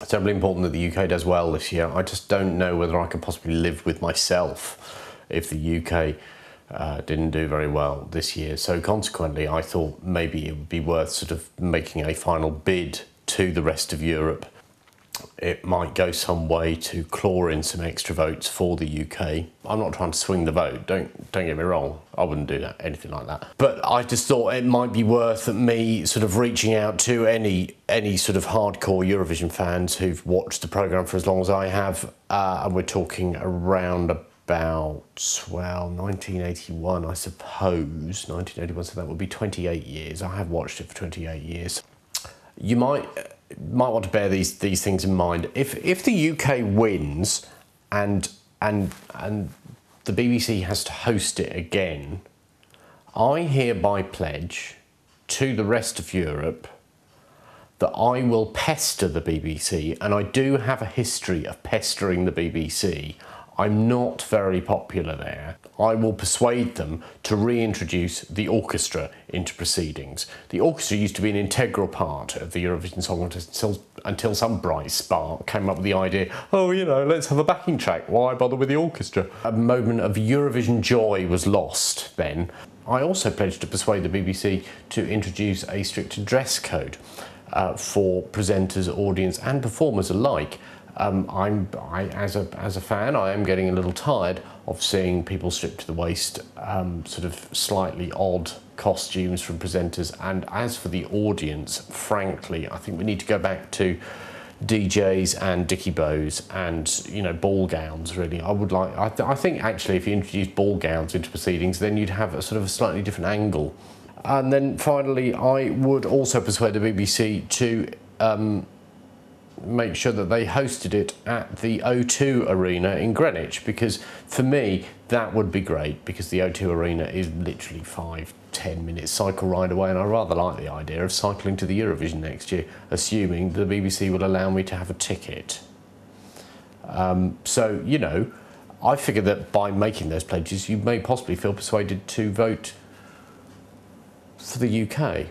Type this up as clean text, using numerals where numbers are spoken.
It's terribly important that the UK does well this year. I just don't know whether I could possibly live with myself if the UK didn't do very well this year. So consequently, I thought maybe it would be worth sort of making a final bid to the rest of Europe. It might go some way to claw in some extra votes for the UK. I'm not trying to swing the vote, don't get me wrong. I wouldn't do that, anything like that. But I just thought it might be worth me sort of reaching out to any sort of hardcore Eurovision fans who've watched the programme for as long as I have. And we're talking around about, well, 1981, I suppose. 1981, so that would be 28 years. I have watched it for 28 years. You might want to bear these things in mind. If the UK wins and the BBC has to host it again, I hereby pledge to the rest of Europe that I will pester the BBC, and I do have a history of pestering the BBC. I'm not very popular there. I will persuade them to reintroduce the orchestra into proceedings. The orchestra used to be an integral part of the Eurovision Song Contest until some bright spark came up with the idea, oh, you know, let's have a backing track. Why bother with the orchestra? A moment of Eurovision joy was lost then. I also pledged to persuade the BBC to introduce a stricter dress code for presenters, audience and performers alike. As a fan, I am getting a little tired of seeing people stripped to the waist, sort of slightly odd costumes from presenters. And as for the audience, frankly, I think we need to go back to DJs and dicky bows and, you know, ball gowns, really. I think actually if you introduce ball gowns into proceedings, then you'd have a sort of a slightly different angle. And then finally, I would also persuade the BBC to make sure that they hosted it at the O2 Arena in Greenwich, because for me that would be great, because the O2 Arena is literally 5-10 minutes cycle ride away, and I rather like the idea of cycling to the Eurovision next year, assuming the BBC will allow me to have a ticket. So, you know, I figure that by making those pledges you may possibly feel persuaded to vote for the UK.